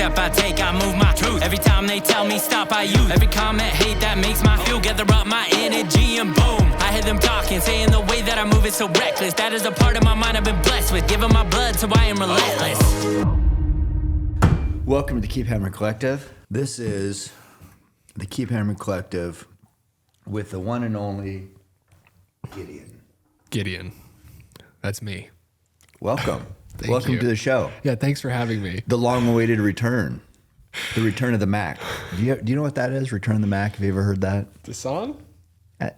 step I take, I move my truth. Every time they tell me stop, I use every comment, hate that makes my fuel. Gather up my energy and boom, I hear them talking, saying the way that I move is so reckless. That is a part of my mind I've been blessed with, giving my blood so I am relentless. Welcome to the Keep Hammering Collective. This is the Keep Hammering Collective with the one and only Gideon. That's me. Welcome. Welcome you. to the show. Yeah, thanks for having me. The long-awaited return. The return of the Mack. Do you know what that is? Return of the Mack? Have you ever heard that? The song? I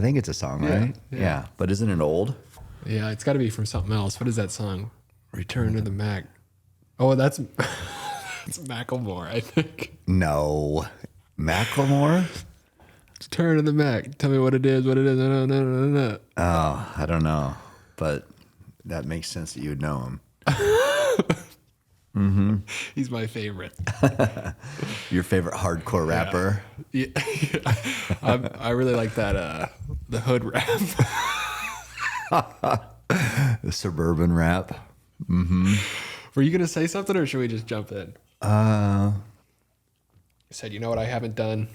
think it's a song, right? Yeah. But isn't it old? Yeah, it's got to be from something else. What is that song? Return to the Mack. Oh, that's it's Macklemore, I think. No. Macklemore? Return to the Mack. Tell me what it is. No. Oh, I don't know. But that makes sense that you would know him. Mm-hmm. He's my favorite. Your favorite hardcore rapper? Yeah. I really like that, the hood rap. The suburban rap. Mm-hmm. Were you going to say something or should we just jump in? I said, you know what I haven't done?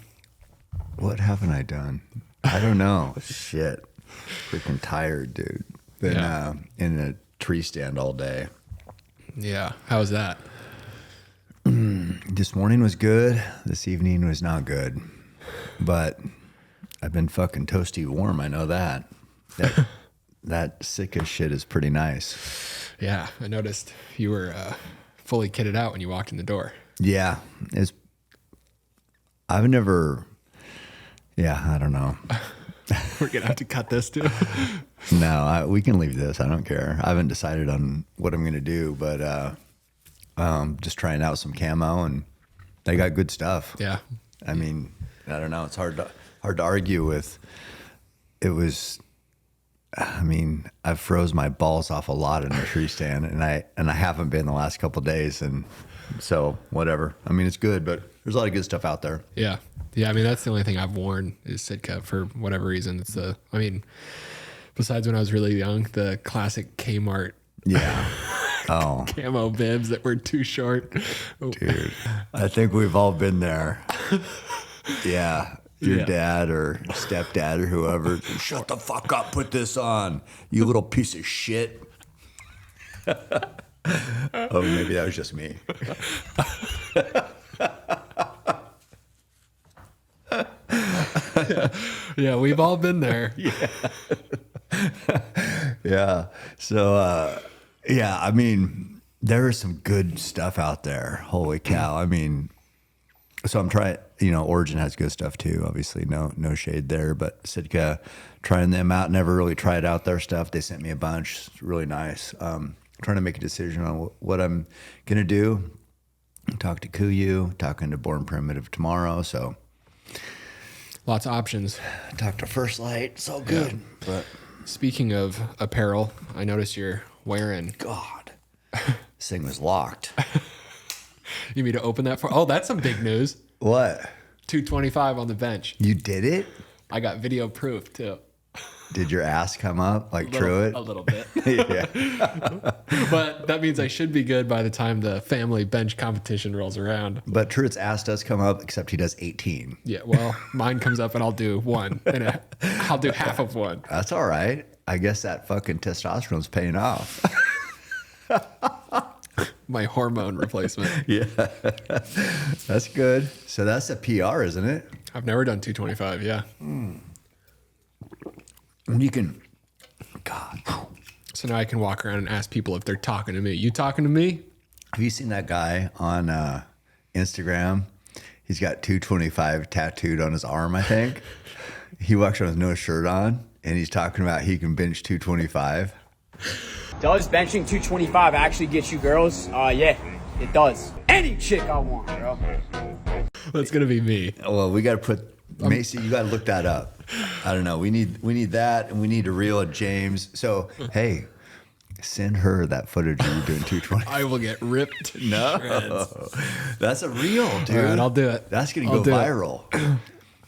What haven't I done? I don't know. Shit. Freaking tired, dude. Been in a tree stand all day. Yeah. How was that? This morning was good. This evening was not good. But I've been fucking toasty warm. I know that. That sicka shit is pretty nice. Yeah. I noticed you were fully kitted out when you walked in the door. Yeah. I don't know. We're going to have to cut this too. No, we can leave this. I don't care. I haven't decided on what I'm going to do, but just trying out some camo, and they got good stuff. Yeah. I mean, I don't know. It's hard to argue with. It was, I mean, I've froze my balls off a lot in a tree stand, and I haven't been the last couple of days, and so whatever. I mean, it's good, but there's a lot of good stuff out there. Yeah. Yeah, I mean, that's the only thing I've worn is Sitka for whatever reason. It's besides when I was really young, the classic Kmart. Yeah. Oh. Camo bibs that were too short. Dude, I think we've all been there. Yeah. Your dad or stepdad or whoever. Shut the fuck up, put this on, you little piece of shit. Oh, maybe that was just me. Yeah, we've all been there. Yeah. So, I mean, there is some good stuff out there. Holy cow. I mean, so I'm trying, Origin has good stuff too. Obviously, no shade there, but Sitka, trying them out. Never really tried out their stuff. They sent me a bunch. It's really nice. Trying to make a decision on what I'm going to do. Talk to Kuyu, talking to Born Primitive tomorrow. So lots of options. Talk to First Light. It's all good. Yeah. But speaking of apparel, I noticed you're wearing. God, this thing was locked. You mean to open that for? Oh, that's some big news. What? 225 on the bench. You did it? I got video proof too. Did your ass come up like Truett? A little bit. Yeah. But that means I should be good by the time the family bench competition rolls around. But Truett's ass does come up, except he does 18. Yeah, well, mine comes up and I'll do one. And I'll do half of one. That's all right. I guess that fucking testosterone's paying off. My hormone replacement. Yeah. That's good. So that's a PR, isn't it? I've never done 225, yeah. You can, God. So now I can walk around and ask people if they're talking to me. You talking to me? Have you seen that guy on Instagram? He's got 225 tattooed on his arm, I think. He walks around with no shirt on, and he's talking about he can bench 225. Does benching 225 actually get you girls? Yeah, it does. Any chick I want, bro. That's going to be me. Well, we got to put, Macy, you got to look that up. I don't know. We need that, and we need a reel of James. So, hey, send her that footage of you doing 220. I will get ripped. No, that's a reel, dude. All right, I'll do it. That's going to go viral.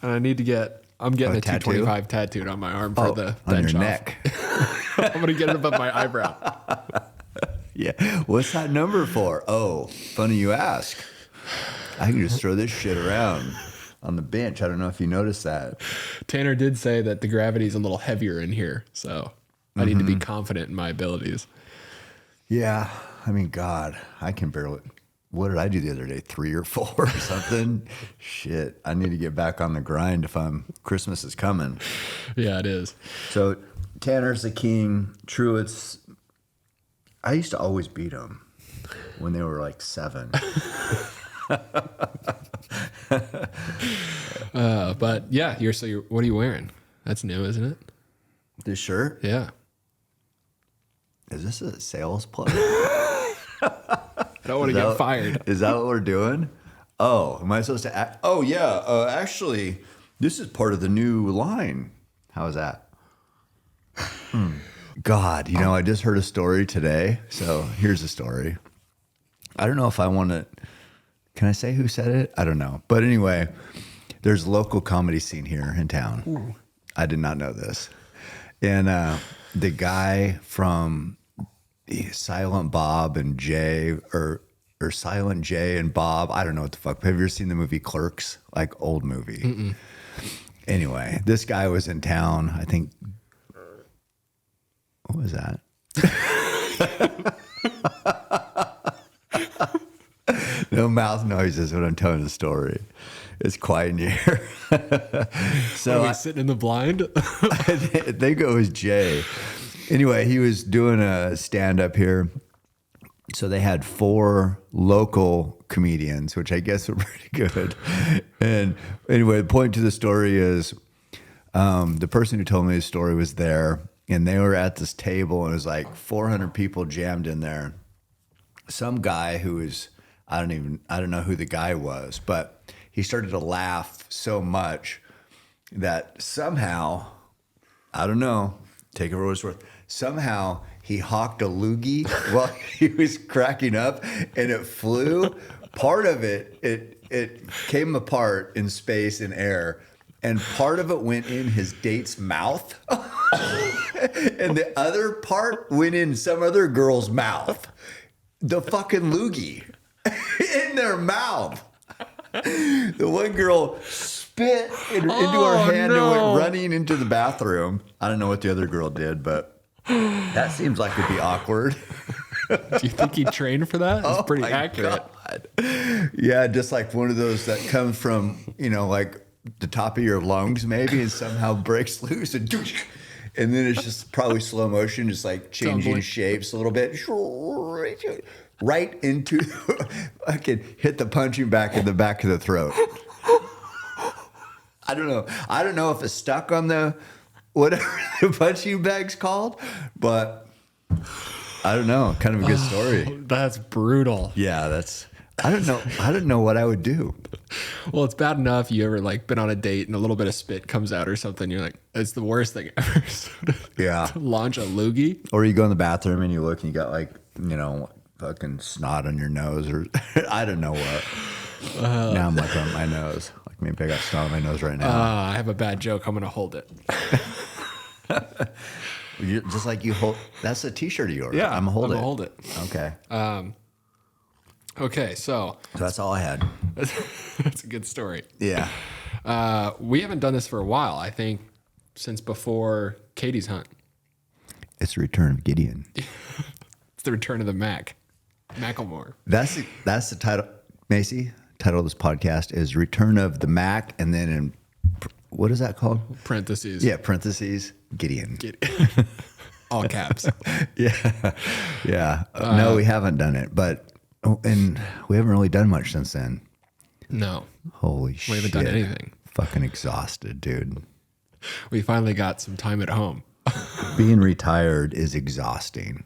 And I need to get, I'm getting a 225 tattooed on my arm for the bench on your off. neck. I'm going to get it above my eyebrow. Yeah. What's that number for? Oh, funny you ask. I can just throw this shit around on the bench. I don't know if you noticed that. Tanner did say that the gravity's a little heavier in here, so I need to be confident in my abilities. Yeah. I mean, God, I can barely. What did I do the other day? 3 or 4 or something? Shit. I need to get back on the grind if Christmas is coming. Yeah, it is. So Tanner's the king. Truett's. I used to always beat him when they were like 7. But yeah, what are you wearing? That's new, isn't it? This shirt? Yeah. Is this a sales plug? I don't want to get fired. Is that what we're doing? Oh, am I supposed to act? Oh, yeah. Actually, this is part of the new line. How's that? God, I just heard a story today. So here's the story. I don't know if I want to. Can I say who said it? I don't know. But anyway, there's a local comedy scene here in town. Ooh. I did not know this. And the guy from Silent Bob and Jay, or Silent Jay and Bob, I don't know what the fuck. Have you ever seen the movie Clerks? Like old movie. Mm-mm. Anyway, this guy was in town. I think. What was that? No mouth noises when I'm telling the story. It's quiet in here. So Are we sitting in the blind? I think it was Jay. Anyway, he was doing a stand-up here. So they had 4 local comedians, which I guess were pretty good. And anyway, the point to the story is the person who told me the story was there, and they were at this table, and it was like 400 people jammed in there. Some guy who is, I don't know who the guy was, but he started to laugh so much that somehow, I don't know, take it for what it's worth, somehow he hawked a loogie while he was cracking up, and it flew. Part of it came apart in space and air, and part of it went in his date's mouth, and the other part went in some other girl's mouth. The fucking loogie in their mouth. The one girl spit into her hand and went running into the bathroom. I don't know what the other girl did, but that seems like it'd be awkward. Do you think he trained for that? It's pretty accurate. God. Yeah, just like one of those that comes from, like the top of your lungs maybe, and somehow breaks loose and then it's just probably slow motion, just like changing shapes a little bit. Right into, I can hit the punching bag in the back of the throat. I don't know if it's stuck on the, whatever the punching bag's called, but I don't know. Kind of a good story. That's brutal. Yeah, I don't know what I would do. Well, it's bad enough you ever like been on a date and a little bit of spit comes out or something. You're like, it's the worst thing ever. Yeah. To launch a loogie. Or you go in the bathroom and you look and you got like, fucking snot on your nose, or I don't know what. Now I'm like on my nose. Like maybe I got snot on my nose right now. I have a bad joke. I'm going to hold it. Just like you hold. That's a t-shirt of yours. Yeah. I'm going to hold it. Okay. Okay. So that's all I had. That's a good story. Yeah. We haven't done this for a while. I think since before Katie's hunt. It's the return of Gideon. It's the return of the Mack. Macklemore. That's the title, Macy. Title of this podcast is Return of the Mack, and then in what is that called? Parentheses. Yeah, parentheses. Gideon. All caps. Yeah. No, we haven't done it, and we haven't really done much since then. No. Holy shit. We haven't done anything. Fucking exhausted, dude. We finally got some time at home. Being retired is exhausting.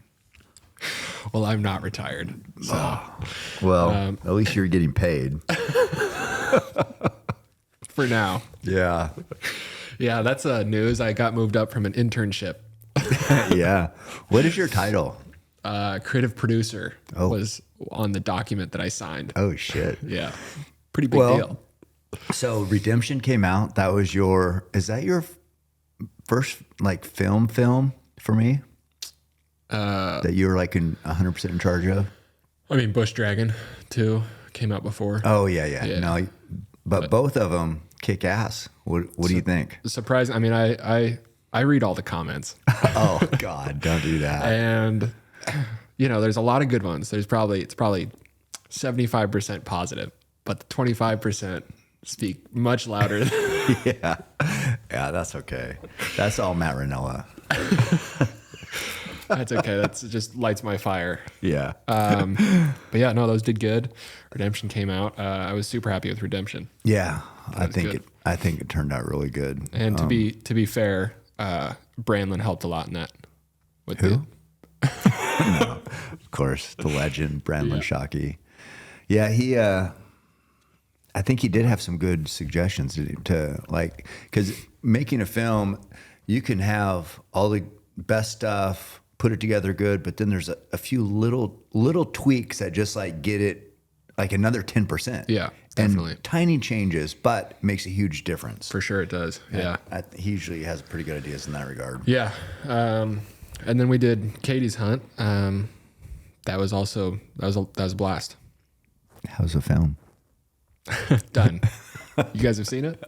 Well, I'm not retired. So. Well, at least you're getting paid. For now. Yeah. Yeah, that's news. I got moved up from an internship. Yeah. What is your title? Creative producer was on the document that I signed. Oh, shit. Yeah. Pretty big deal. So Redemption came out. Is that your first like film for me? That you were like 100% in charge of? I mean, Bush Dragon too came out before. Oh yeah. No, but both of them kick ass. What do you think? Surprising. I mean, I read all the comments. Oh God, don't do that. And there's a lot of good ones. It's probably 75% positive, but the 25% speak much louder. Yeah, that's okay. That's all Matt Ranella. That's okay. That's just lights my fire. Yeah. But yeah, no, those did good. Redemption came out. I was super happy with Redemption. Yeah, I think good. it turned out really good. And to be fair, Brandlin helped a lot in that. With Who? No, of course, the legend Brandlin Shockey. Yeah, he. I think he did have some good suggestions to like, because making a film, you can have all the best stuff, put it together good, but then there's a few little tweaks that just like get it like another 10%. Yeah, definitely. And tiny changes, but makes a huge difference. For sure it does. Yeah. He usually has pretty good ideas in that regard. Yeah. And then we did Katie's Hunt. That was a blast. How's the film? Done. You guys have seen it?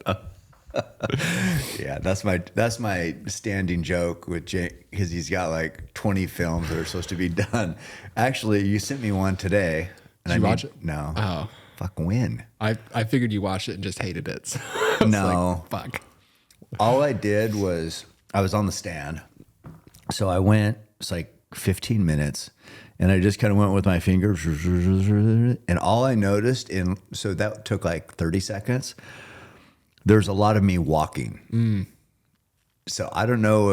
Yeah, that's my standing joke with Jake, because he's got like 20 films that are supposed to be done. Actually, you sent me one today. And Did you watch it? No. Oh. Fuck, when? I figured you watched it and just hated it. So I was No. like, fuck. All I did was I was on the stand. So I went, it's like 15 minutes, and I just kind of went with my fingers. And all I noticed, so that took like 30 seconds, there's a lot of me walking. So I don't know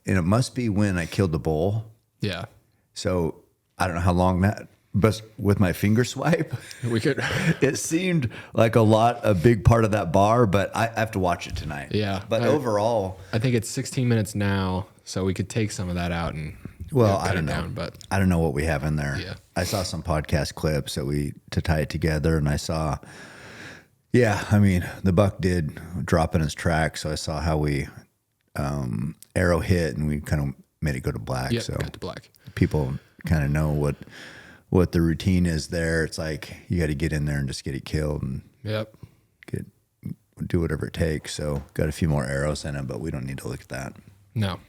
and it must be when I killed the bull. Yeah. So I don't know how long that, but with my finger swipe, We could. it seemed like a big part of that bar, but I have to watch it tonight. Yeah. But overall, I think it's 16 minutes now, so we could take some of that out and I don't know. down, but I don't know what we have in there. Yeah. I saw some podcast clips to tie it together, and I saw, I mean, the buck did drop in his track, so I saw how we arrow hit, and we kind of made it go to black. yeah, So got to black. people kind of know what the routine is there. It's like you got to get in there and just get it killed and Yep. do whatever it takes. So got a few more arrows in it, but we don't need to look at that. No.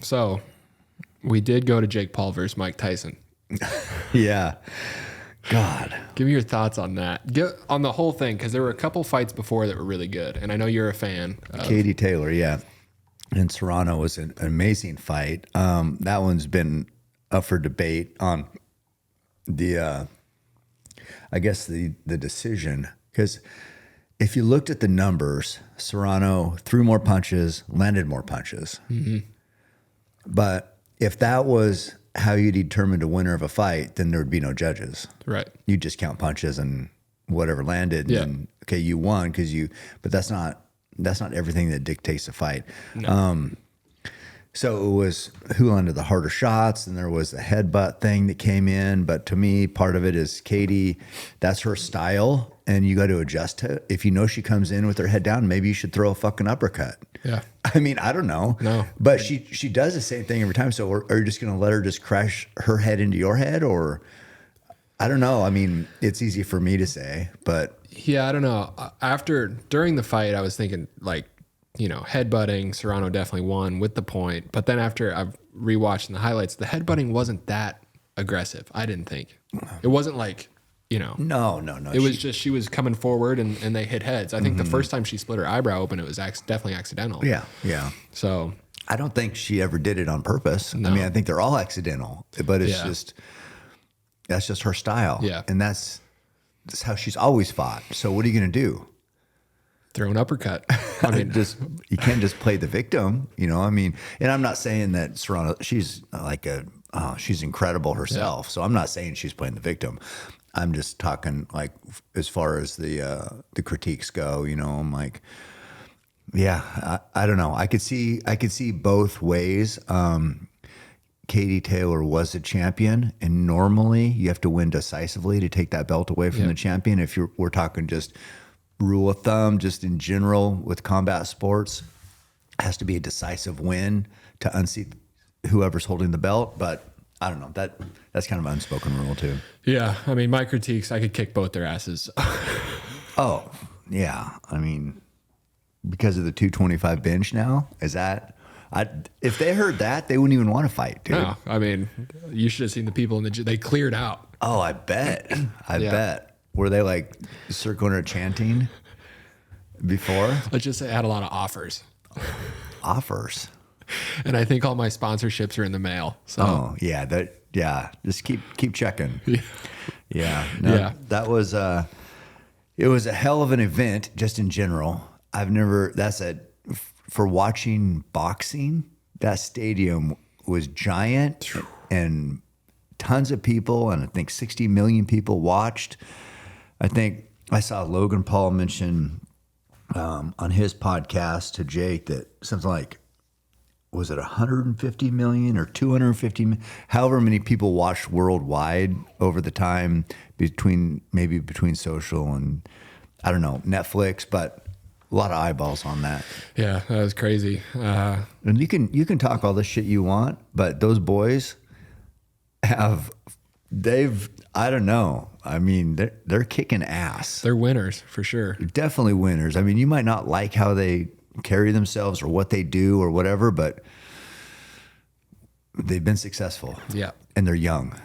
So we did go to Jake Paul versus Mike Tyson. Yeah. God. Give me your thoughts on that. On the whole thing, because there were a couple fights before that were really good, and I know you're a fan. Katie Taylor, yeah. And Serrano was an amazing fight. That one's been up for debate on the, I guess the decision, because if you looked at the numbers, Serrano threw more punches, landed more punches. Mm-hmm. But if that was how you determined a winner of a fight, then there would be no judges. Right. You just count punches and whatever landed. Yeah. And okay, you won but that's not everything that dictates a fight. No. So it was who landed the harder shots, and there was the headbutt thing that came in. But to me, part of it is Katie, that's her style, and you got to adjust to it. If you know she comes in with her head down, maybe you should throw a fucking uppercut. Yeah. I mean, I don't know. No. But she does the same thing every time. So are you just going to let her just crash her head into your head? Or I don't know. I mean, it's easy for me to say, but. Yeah, I don't know. During the fight, I was thinking like, headbutting, Serrano definitely won with the point. But then after I've rewatched the highlights, the headbutting wasn't that aggressive. I didn't think. It wasn't like, No. It was just she was coming forward and they hit heads. I think the first time she split her eyebrow open, it was definitely accidental. Yeah. So I don't think she ever did it on purpose. No. I mean, I think they're all accidental, but that's just her style. Yeah. And that's how she's always fought. So what are you going to do? throw an uppercut. I mean, you can't just play the victim, I mean, and I'm not saying that Serrano, she's she's incredible herself. So I'm not saying she's playing the victim. I'm just talking like as far as the critiques go, I'm like, yeah, I don't know. I could see both ways. Katie Taylor was a champion, and normally you have to win decisively to take that belt away from the champion. If we're talking just rule of thumb, just in general with combat sports, it has to be a decisive win to unseat whoever's holding the belt. But I don't know. That's kind of an unspoken rule too. Yeah. I mean, my critiques, I could kick both their asses. Oh, yeah. I mean, because of the 225 bench now, if they heard that, they wouldn't even want to fight, dude. No, I mean, you should have seen the people in the gym. They cleared out. Oh, I bet. I bet. Were they like circling or chanting before? Let's just say I had a lot of offers. Offers. And I think all my sponsorships are in the mail. So Oh, yeah. Just keep checking. Yeah. No, that was it was a hell of an event just in general. For watching boxing, that stadium was giant and tons of people, and I think 60 million people watched. I think I saw Logan Paul mention on his podcast to Jake that something like, was it 150 million or 250 million? However many people watched worldwide over the time between social and, I don't know, Netflix, but a lot of eyeballs on that. yeah, that was crazy. And you can talk all the shit you want, but those boys I don't know. I mean, they're kicking ass. They're winners for sure. Definitely winners. I mean, you might not like how they carry themselves or what they do or whatever, but they've been successful. Yeah. And they're young.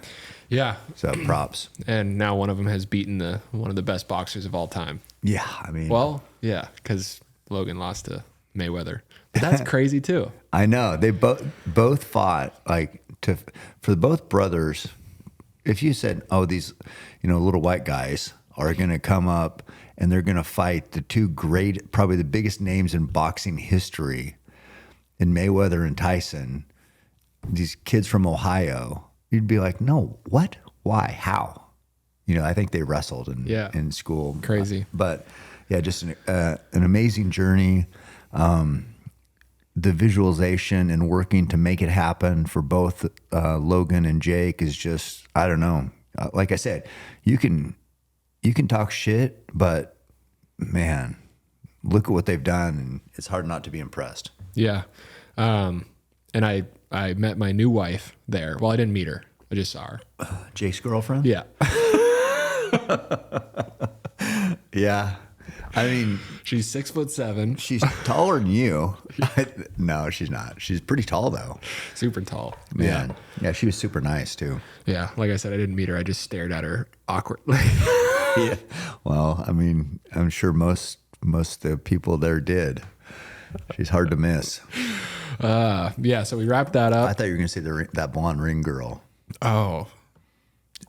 Yeah. So props. And now one of them has beaten one of the best boxers of all time. Yeah. I mean, Well, yeah, because Logan lost to Mayweather. But that's crazy too. I know they both fought for both brothers. If you said, oh, these, little white guys are going to come up and they're going to fight the two great, probably the biggest names in boxing history, in Mayweather and Tyson, these kids from Ohio, you'd be like, no, what? Why? How? I think they wrestled in school. Crazy. But yeah, just an amazing journey. The visualization and working to make it happen for both Logan and Jake is just, I don't know. Like I said, you can talk shit, but man, look at what they've done, and it's hard not to be impressed. Yeah. And I met my new wife there. Well, I didn't meet her. I just saw her. Jake's girlfriend? Yeah. Yeah. I mean, She's 6'7". she's taller than you. No, she's not. She's pretty tall though. Super tall. Man. Yeah, she was super nice too. Yeah. Like I said, I didn't meet her. I just stared at her awkwardly. Yeah. Well, I mean, I'm sure most of the people there did. She's hard to miss. Yeah. So we wrapped that up. I thought you were going to say that blonde ring girl. Oh,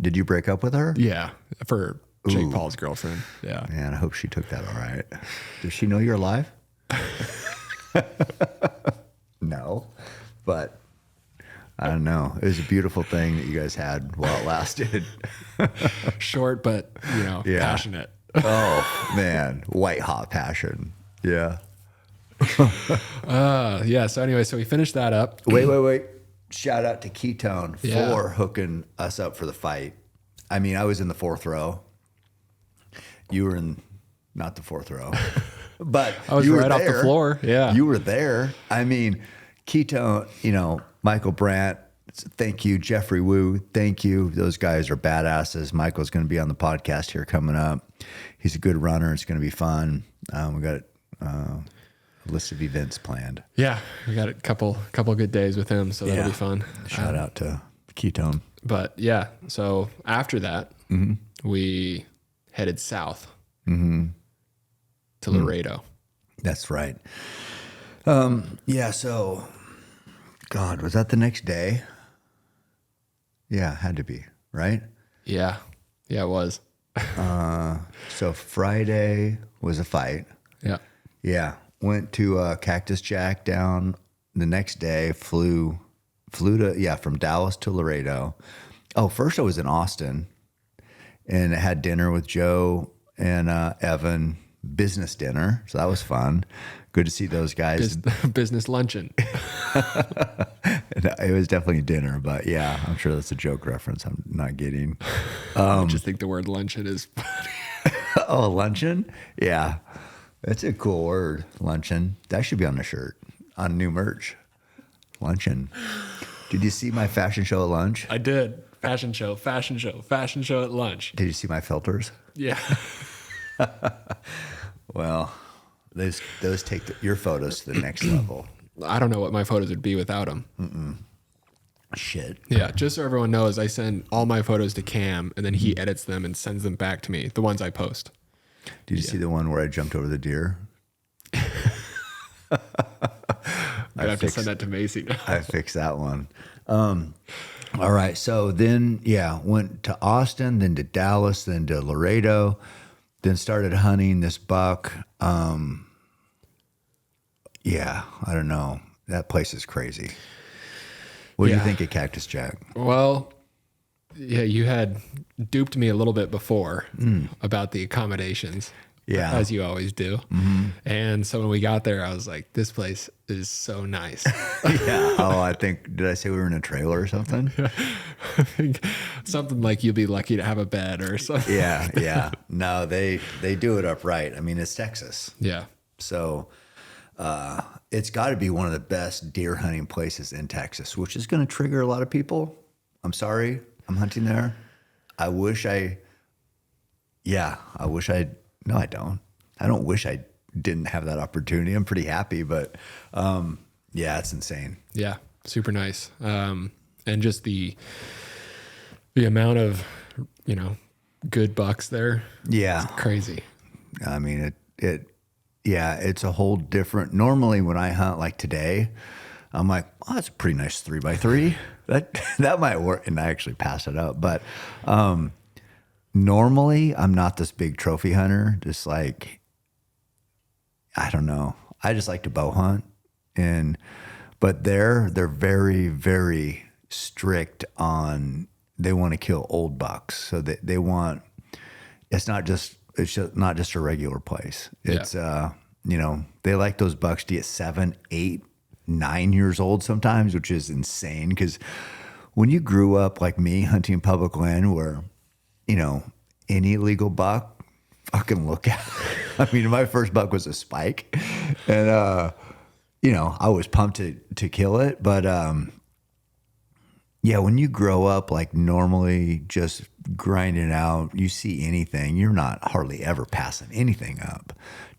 Did you break up with her? yeah. For Jake Paul's girlfriend. Yeah. Man, I hope she took that all right. Does she know you're alive? No, but I don't know. It was a beautiful thing that you guys had while it lasted. Short, but, Yeah. passionate. Oh, man. White hot passion. Yeah. Yeah. So anyway, we finished that up. Wait. Shout out to Ketone Yeah. for hooking us up for the fight. I mean, I was in the fourth row. You were in not the fourth row, but I was you were right off the there. floor. Yeah. You were there. I mean, Ketone, Michael Brandt, thank you. Jeffrey Wu, thank you. Those guys are badasses. Michael's going to be on the podcast here coming up. He's a good runner. It's going to be fun. We got a list of events planned. Yeah. We got a couple good days with him. So that'll be fun. Shout out to Ketone. But yeah. So after that, we headed south to Loredo. That's right. Yeah, so, God, was that the next day? Yeah, had to be, right? Yeah. Yeah, it was. So Friday was a fight. Yeah. Yeah, went to Cactus Jack down the next day, flew from Dallas to Laredo. Oh, first I was in Austin and I had dinner with Joe and Evan, business dinner. So that was fun. Good to see those guys. Business luncheon. It was definitely dinner, but yeah, I'm sure that's a joke reference I'm not getting. I just think the word luncheon is funny. Oh, luncheon? Yeah. That's a cool word, luncheon. That should be on the shirt, on new merch. Luncheon. Did you see my fashion show at lunch? I did. Fashion show at lunch. Did you see my filters? Yeah. Well, those take your photos to the next level. I don't know what my photos would be without them. Shit. Yeah, just so everyone knows, I send all my photos to Cam, and then he edits them and sends them back to me, the ones I post. Did you see the one where I jumped over the deer? I have to send that to Macy now. I fixed that one. All right. So then, went to Austin, then to Dallas, then to Loredo, then started hunting this buck. Yeah, I don't know. That place is crazy. What do you think of Cactus Jack? Well, yeah, you had duped me a little bit before about the accommodations. Yeah. As you always do. Mm-hmm. And so when we got there, I was like, this place is so nice. Yeah. Oh, did I say we were in a trailer or something? I think something like you'll be lucky to have a bed or something. Yeah. Yeah. No, they do it up right. I mean, it's Texas. Yeah. So it's got to be one of the best deer hunting places in Texas, which is going to trigger a lot of people. I'm sorry. I'm hunting there. No, I don't. I don't wish I didn't have that opportunity. I'm pretty happy, but yeah, it's insane. Yeah, super nice. And just the amount of, good bucks there. Yeah. It's crazy. I mean, it's a whole different. Normally when I hunt like today, I'm like, oh, that's a pretty nice 3x3. That might work. And I actually pass it up. But normally I'm not this big trophy hunter. Just like, I don't know. I just like to bow hunt. But they're very, very strict on, they want to kill old bucks. So they want, it's not just a regular place. It's, they like those bucks to get 7, 8, 9 years old sometimes, which is insane. Because when you grew up like me hunting public land where, any legal buck, fucking look at it. I mean, my first buck was a spike. And, I was pumped to kill it. But, when you grow up like normally just grinding out, you see anything, you're not hardly ever passing anything up.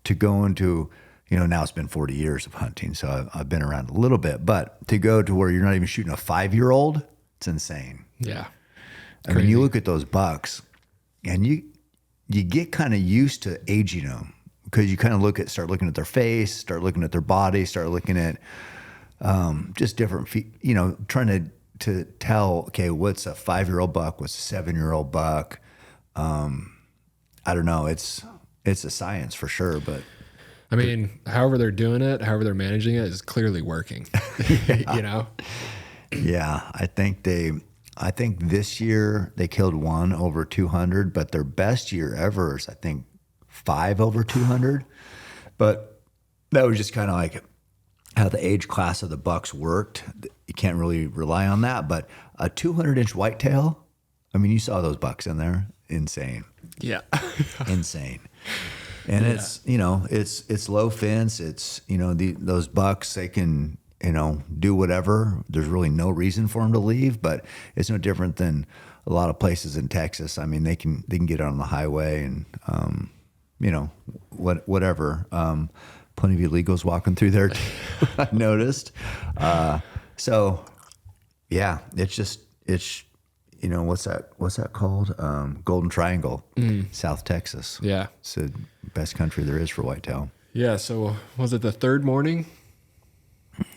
To go into, now it's been 40 years of hunting, so I've been around a little bit, but to go to where you're not even shooting a 5-year-old, it's insane. Yeah. I mean, you look at those bucks and you get kind of used to aging them because you kind of start looking at their face, start looking at their body, start looking at just different, trying to tell, okay, what's a 5-year-old buck? What's a 7-year-old buck? I don't know. It's a science for sure, but I mean, however they're doing it, however they're managing it is clearly working, Yeah. I think this year they killed one over 200, but their best year ever is, I think, 5 over 200. But that was just kind of like how the age class of the bucks worked. You can't really rely on that, but a 200-inch whitetail, I mean, you saw those bucks in there. Insane. Yeah. Insane. And it's low fence. It's, those bucks, they can, do whatever. There's really no reason for them to leave, but it's no different than a lot of places in Texas. I mean, they can get on the highway and, whatever. Plenty of illegals walking through there too, I noticed. So yeah, it's what's that called? Golden Triangle, South Texas. Yeah. It's the best country there is for whitetail. Yeah. So was it the third morning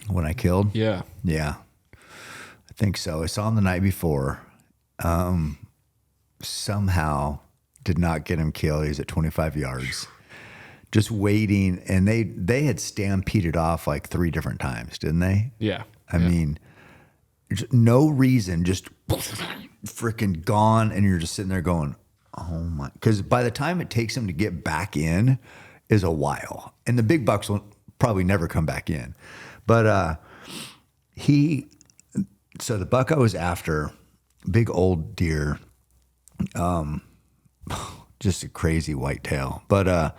when I killed? Yeah. Yeah. I think so. I saw him the night before. Somehow did not get him killed. He was at 25 yards. Just waiting, and they had stampeded off like 3 different times, didn't they? Yeah. I mean, no reason, just freaking gone, and you're just sitting there going, oh my, because by the time it takes him to get back in is a while, and the big bucks will probably never come back in. But so the buck I was after, big old deer, just a crazy whitetail, but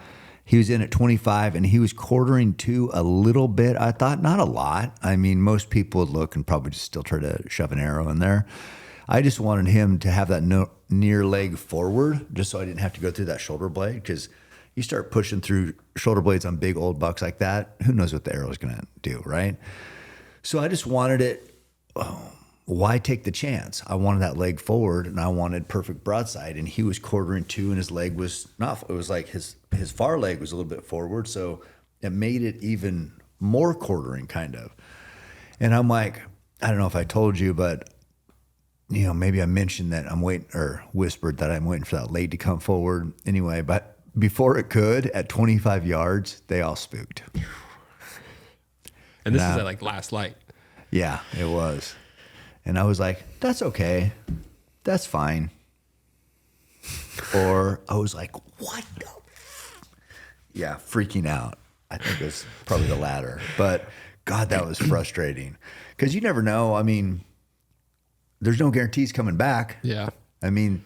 He was in at 25 and he was quartering to a little bit. I thought not a lot. I mean, most people would look and probably just still try to shove an arrow in there. I just wanted him to have that near leg forward just so I didn't have to go through that shoulder blade, because you start pushing through shoulder blades on big old bucks like that, who knows what the arrow is going to do, right? So I just wanted it. Why take the chance? I wanted that leg forward and I wanted perfect broadside, and he was quartering to and his leg was not, it was like his far leg was a little bit forward. So it made it even more quartering kind of. And I'm like, I don't know if I told you, but maybe I mentioned that I'm waiting, or whispered that I'm waiting for that leg to come forward anyway, but before it could, at 25 yards, they all spooked. And this is at like last light. Yeah, it was. And I was like, that's okay. That's fine. Or I was like, what the? Yeah, freaking out. I think it was probably the latter. But God, that was frustrating. Because you never know. I mean, there's no guarantees coming back. Yeah. I mean,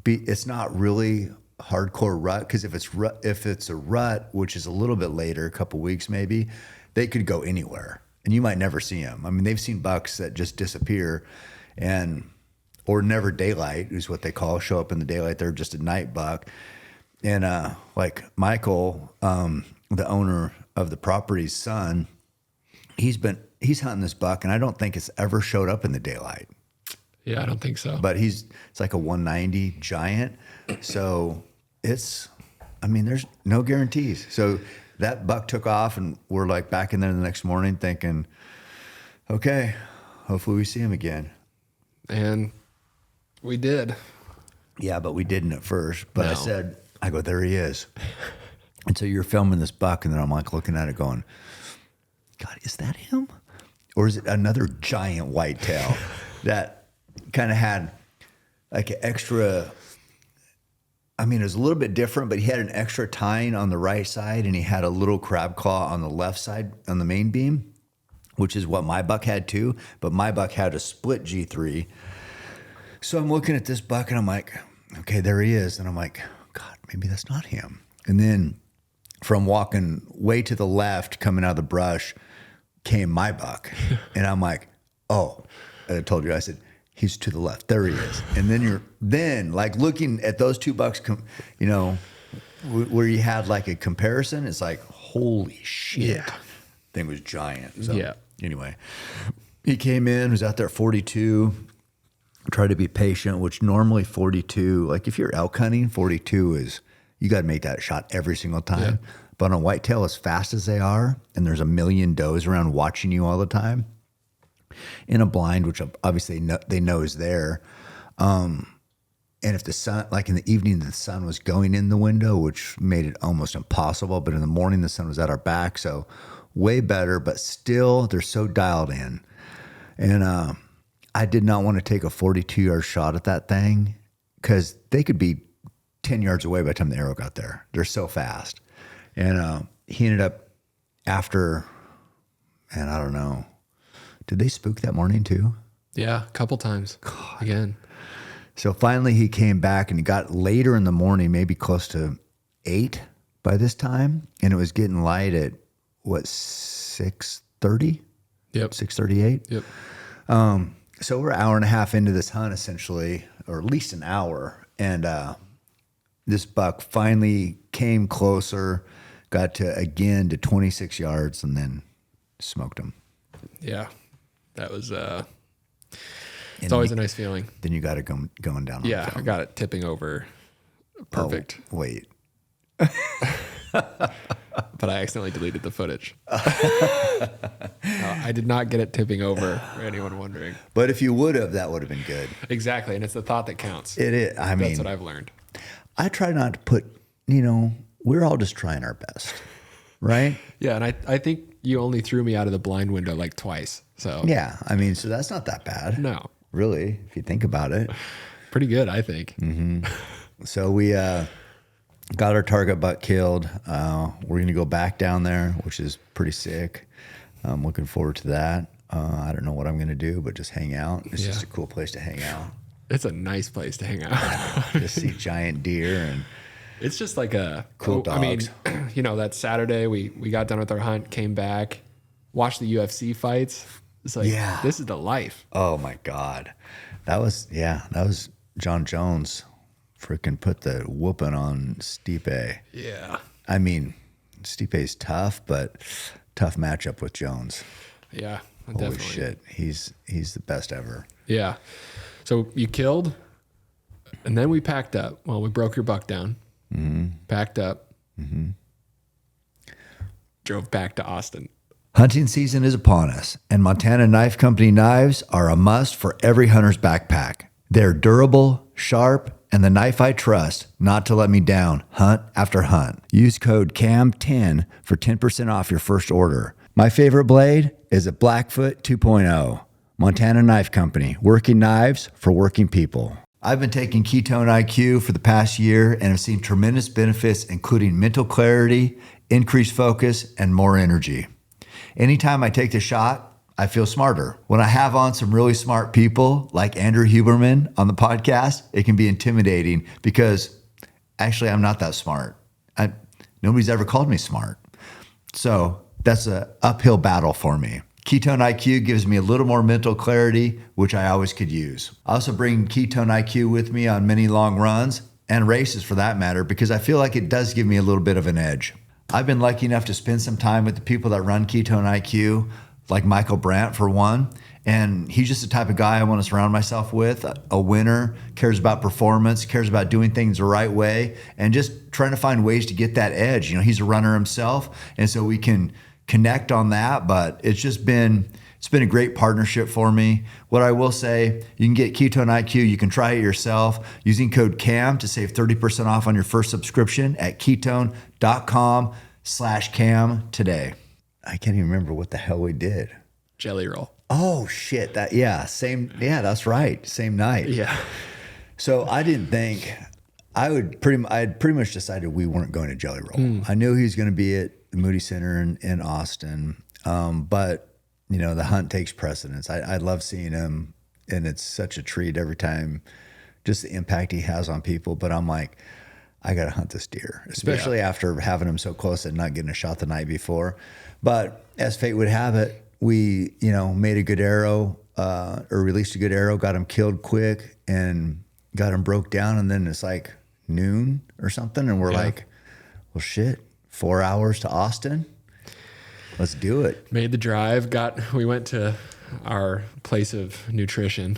it's not really hardcore rut, because if it's a rut, which is a little bit later, a couple weeks maybe, they could go anywhere. And you might never see them. I mean, they've seen bucks that just disappear, or never daylight is what they show up in the daylight. They're just a night buck. And like Michael, the owner of the property's son, he's hunting this buck, and I don't think it's ever showed up in the daylight. Yeah, I don't think so. But it's like a 190 giant. So there's no guarantees. So that buck took off, and we're like back in there the next morning thinking, okay, hopefully we see him again. And we did. Yeah, but we didn't at first. But No. I go, there he is. And so you're filming this buck, and then I'm like looking at it going, God, is that him? Or is it another giant whitetail that kind of had like an extra, I mean, it was a little bit different, but he had an extra tine on the right side, and he had a little crab claw on the left side on the main beam, which is what my buck had too. But my buck had a split G3. So I'm looking at this buck, and I'm like, okay, there he is. And I'm like, God, maybe that's not him. And then from walking way to the left, coming out of the brush, came my buck. And I'm like, oh, I told you, I said, he's to the left. There he is. And then you're like looking at those two bucks, where you had like a comparison. It's like, holy shit. Yeah. Thing was giant. So Yeah. anyway, he came in, was out there at 42, tried to be patient, which normally 42, like if you're elk hunting, 42 is, you got to make that shot every single time. Yeah. But on a whitetail, as fast as they are, and there's a million does around watching you all the time, in a blind, which obviously they know is there. And if the sun, like in the evening, the sun was going in the window, which made it almost impossible. But in the morning, the sun was at our back. So way better, but still they're so dialed in. And I did not want to take a 42-yard shot at that thing, because they could be 10 yards away by the time the arrow got there. They're so fast. And he ended up after, and I don't know, did they spook that morning too? Yeah, a couple times. God. Again. So finally he came back, and he got later in the morning, maybe close to 8 by this time. And it was getting light at what, 6:30? Yep. 6:38? Yep. So we're an hour and a half into this hunt essentially, or at least an hour. And this buck finally came closer, got to 26 yards, and then smoked him. Yeah. That was, it's always a nice feeling. Then you got it going down. Yeah. I got it tipping over. Perfect. Oh, wait. But I accidentally deleted the footage. I did not get it tipping over, for anyone wondering. But if you would have, that would have been good. Exactly. And it's the thought that counts. It is. I mean, That's what I've learned. I try not to put, we're all just trying our best, right? Yeah. And I think you only threw me out of the blind window like twice. So Yeah. I mean, so that's not that bad. no, Really, if you think about it. pretty good, I think. So we got our target buck killed. We're going to go back down there, which is pretty sick. I'm looking forward to that. I don't know what I'm going to do, but just hang out. It's just a cool place to hang out. It's a nice place to hang out. Just see giant deer. And It's just like a Cool I mean, dogs. that Saturday we got done with our hunt, came back, watched the UFC fights. It's like, Yeah. this is the life. Oh my God. That was John Jones freaking put the whooping on Stipe. Yeah. I mean, Stipe's tough, but tough matchup with Jones. Yeah. Holy Definitely. shit. He's the best ever. Yeah. So you killed, and then we packed up. Well, we broke your buck down, packed up, drove back to Austin. Hunting season is upon us, and Montana Knife Company knives are a must for every hunter's backpack. They're durable, sharp, and the knife I trust not to let me down hunt after hunt. Use code CAM10 for 10% off your first order. My favorite blade is a Blackfoot 2.0. Montana Knife Company, working knives for working people. I've been taking Ketone IQ for the past year and have seen tremendous benefits, including mental clarity, increased focus, and more energy. Anytime I take the shot, I feel smarter. When I have on some really smart people like Andrew Huberman on the podcast, it can be intimidating because actually I'm not that smart. Nobody's ever called me smart. So that's an uphill battle for me. Ketone IQ gives me a little more mental clarity, which I always could use. I also bring Ketone IQ with me on many long runs and races for that matter, because I feel like it does give me a little bit of an edge. I've been lucky enough to spend some time with the people that run Ketone IQ, like Michael Brandt for one. And he's just the type of guy I want to surround myself with, a winner, cares about performance, cares about doing things the right way, and just trying to find ways to get that edge. He's a runner himself, and so we can connect on that. But it's been a great partnership for me. What I will say, you can get Ketone IQ. You can try it yourself using code CAM to save 30% off on your first subscription at ketone.com/CAM today. I can't even remember what the hell we did. Jelly roll. Oh shit. That's right. Same night. Yeah. So I didn't think I had pretty much decided we weren't going to Jelly Roll. I knew he was going to be at the Moody Center in Austin. But the hunt takes precedence. I love seeing him, and it's such a treat every time, just the impact he has on people. But I'm like, I got to hunt this deer, especially after having him so close and not getting a shot the night before. But as fate would have it, we, made a good arrow, or released a good arrow, got him killed quick and got him broke down. And then it's like noon or something. And we're like, well, shit, 4 hours to Austin. Let's do it. Made the drive. We went to our place of nutrition.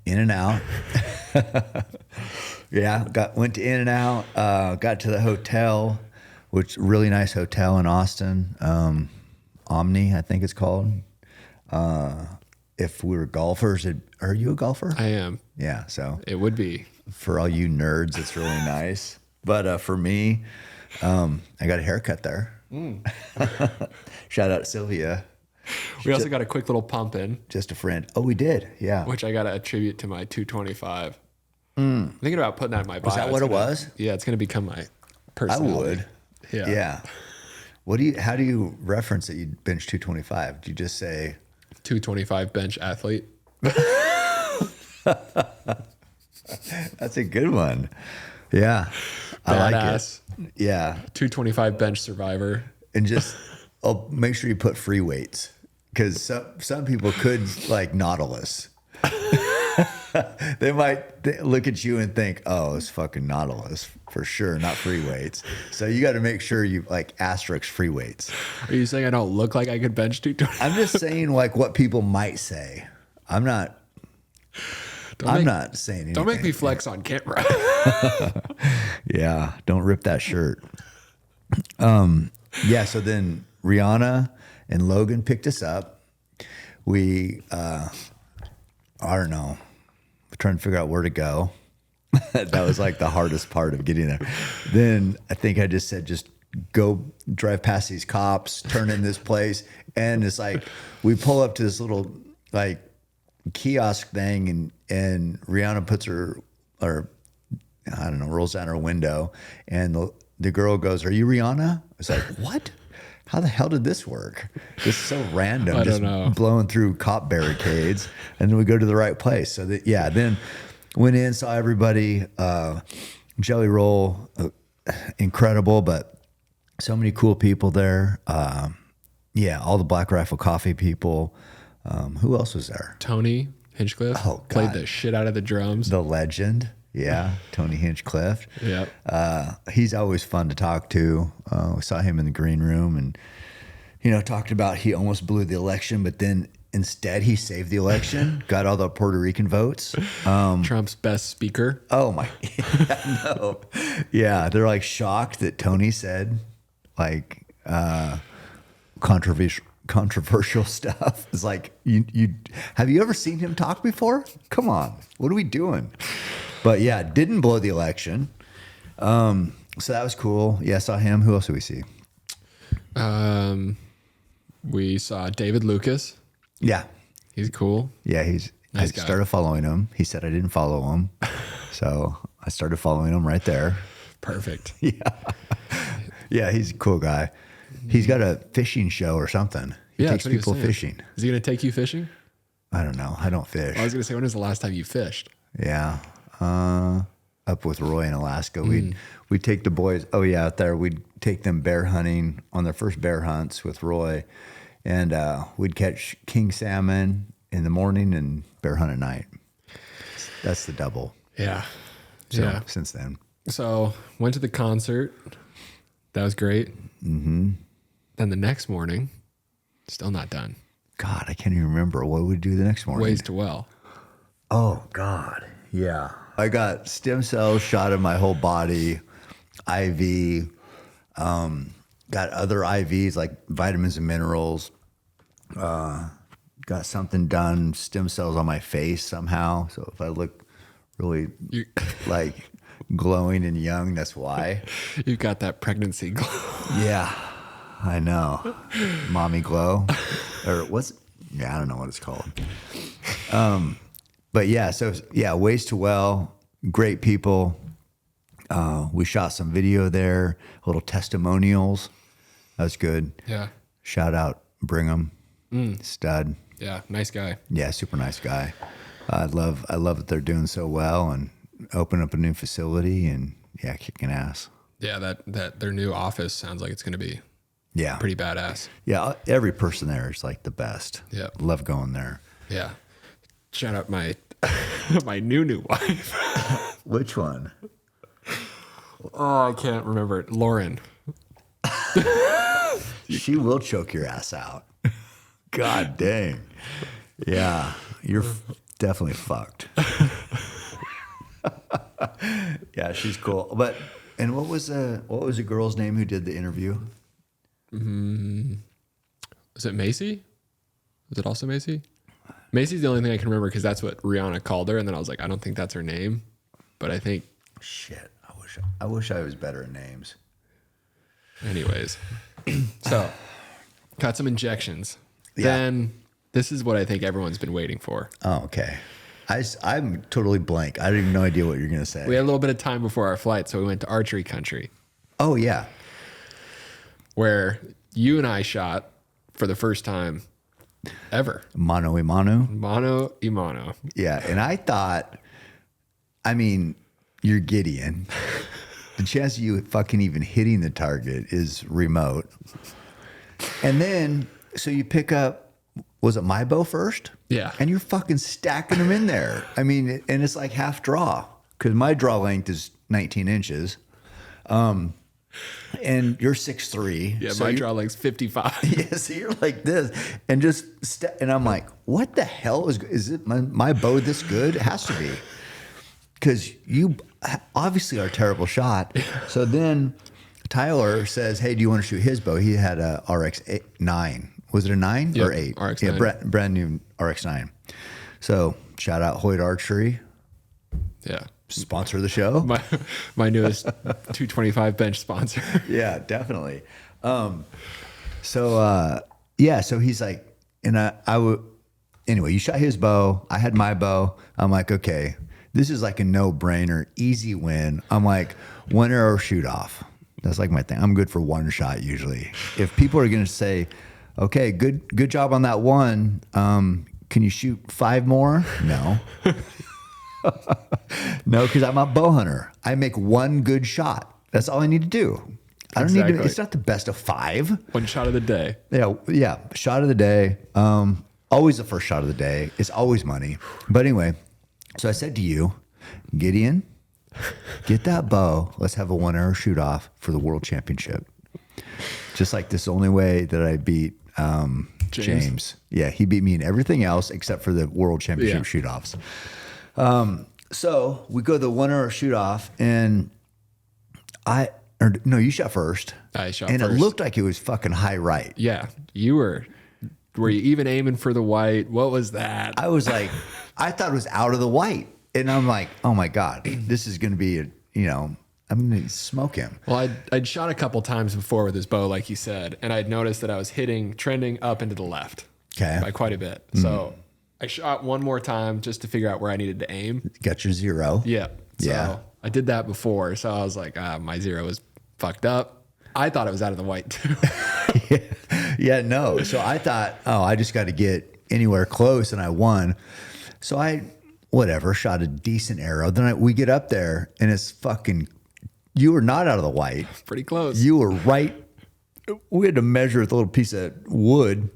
In and out. Went to In and Out, got to the hotel, which really nice hotel in Austin. Omni, I think it's called. If we were golfers, are you a golfer? I am. Yeah, so It would be. for all you nerds, it's really nice. But for me, I got a haircut there. Shout out Sylvia, We also got a quick little pump in, just a friend. Oh, we did, yeah. which I got to attribute to my 225. I'm thinking about putting that in my bio. Was that what it was? Yeah, it's going to become my I personality. would. Yeah. Yeah. How do you reference that you bench 225? Do you just say 225 bench athlete. that's a good one? Yeah. I like Badass. it. Yeah. 225 bench survivor. And I'll make sure you put free weights, because some people could like Nautilus. They might look at you and think, oh, it's fucking Nautilus for sure, not free weights. So you got to make sure you like asterisk free weights. Are you saying I don't look like I could bench 225? I'm just saying like what people might say. I'm not saying anything. Don't make me flex on camera. Yeah, don't rip that shirt. Yeah, so then Rihanna and Logan picked us up. We, I don't know, we're trying to figure out where to go. That was like the hardest part of getting there. Then I think I just said, just go drive past these cops, turn in this place. And it's like, we pull up to this little like kiosk thing, and Rihanna puts her, or I don't know, rolls down her window, and the girl goes, "Are you Rihanna?" It's like, what? How the hell did this work? It's so random, I just don't know. blowing through cop barricades, and then we go to the right place. So then went in, saw everybody, Jelly Roll, incredible, but so many cool people there. Yeah, all the Black Rifle Coffee people. Who else was there? Tony Hinchcliffe played the shit out of the drums. The legend. Yeah, Tony Hinchcliffe. Yep. He's always fun to talk to. We saw him in the green room and, talked about he almost blew the election, but then instead he saved the election, got all the Puerto Rican votes. Trump's best speaker. Oh my, yeah, no. Yeah, they're like shocked that Tony said like controversial stuff. It's like, you have you ever seen him talk before? Come on, what are we doing? But yeah, didn't blow the election. So that was cool. Yeah, saw him. Who else did we see? We saw David Lucas. Yeah. He's cool. Yeah, Nice I guy. started following him. He said I didn't follow him. So I started following him right there. Perfect. Yeah, he's a cool guy. He's got a fishing show or something. He Yeah, takes that's what he was people saying. fishing. Is he going to take you fishing? I don't know. I don't fish. I was going to say, when was the last time you fished? Yeah. Up with Roy in Alaska. We'd take the boys, out there. We'd take them bear hunting on their first bear hunts with Roy. And we'd catch king salmon in the morning and bear hunt at night. That's the double. Yeah. So since then. So went to the concert. That was great. Mm-hmm. Then the next morning, still not done. God, I can't even remember. What did we do the next morning? Ways to well. Oh, God. Yeah. I got stem cells shot in my whole body, IV, got other IVs like vitamins and minerals, got something done, stem cells on my face somehow. So if I look really like glowing and young, that's why. You've got that pregnancy glow. Yeah, I know. Mommy glow. Or what's, I don't know what it's called. But yeah, ways to well, great people. We shot some video there, little testimonials. That was good. Yeah. Shout out Brigham, stud. Yeah. Nice guy. Yeah, super nice guy. I love that they're doing so well and open up a new facility and kicking ass. Yeah. That their new office sounds like it's going to be pretty badass. Yeah, every person there is like the best. Yeah. Love going there. Yeah. Shout out my my new wife. Which one? Oh, I can't remember it. Lauren. She will choke your ass out. God dang. Yeah, you're definitely fucked. Yeah, she's cool. But what was the girl's name who did the interview? Was it Macy? Was it also Macy? Macy's the only thing I can remember because that's what Rihanna called her, and then I was like, I don't think that's her name, but I think. Shit, I wish I was better at names. Anyways, so got some injections. Yeah. Then this is what I think everyone's been waiting for. Oh, okay. I'm totally blank. I don't even know idea what you're gonna say. We had a little bit of time before our flight, so we went to Archery Country, Oh yeah. where you and I shot for the first time ever. Mano a mano. Mano y mano. Yeah, and I thought, I mean, you're Gideon. The chance of you fucking even hitting the target is remote. And then, so you pick up, was it my bow first? Yeah. And you're fucking stacking them in there. I mean, and it's like half draw because my draw length is 19 inches. And you're 6'3". Yeah, so my you're- draw length's 55. Yeah, so you're like this, and and I'm like, what the hell is it? My bow this good? It has to be, because you obviously are a terrible shot. So then Tyler says, "Hey, do you want to shoot his bow?" He had a RX-9. Was it a 9 Yep, or 8? RX-9. Yeah, brand new RX-9. So shout out Hoyt Archery, Yeah. sponsor of the show. My newest 225 bench sponsor. Yeah, definitely. So he's like, and I would, anyway, you shot his bow. I had my bow. I'm like, okay, this is like a no brainer, easy win. I'm like, one arrow shoot off. That's like my thing. I'm good for one shot usually. If people are going to say, okay, good job on that one. Can you shoot 5 more? No. No, because I'm a bow hunter. I make one good shot. That's all I need to do. I don't need to. Exactly. It's not the best of 5. One shot of the day. Yeah. Shot of the day. Always the first shot of the day. It's always money. But anyway, so I said to you, Gideon, get that bow. Let's have a 1 arrow shoot off for the world championship. Just like this, only way that I beat James. Yeah, he beat me in everything else except for the world championship shoot offs. So we go to the 1 arrow shoot off, and you shot first. I shot and first. it looked like it was fucking high right. Yeah, you were you even aiming for the white? What was that? I was like, I thought it was out of the white. And I'm like, oh my God, this is going to be, I'm going to smoke him. Well, I'd shot a couple times before with his bow, like you said, and I'd noticed that I was trending up into the left by quite a bit. So I shot one more time just to figure out where I needed to aim. Got your 0. Yeah. So I did that before. So I was like, my 0 was fucked up. I thought it was out of the white too. Yeah, no. So I thought, I just got to get anywhere close, and I won. So I, shot a decent arrow. Then we get up there, and it's fucking, you were not out of the white. Pretty close. You were right. We had to measure with a little piece of wood,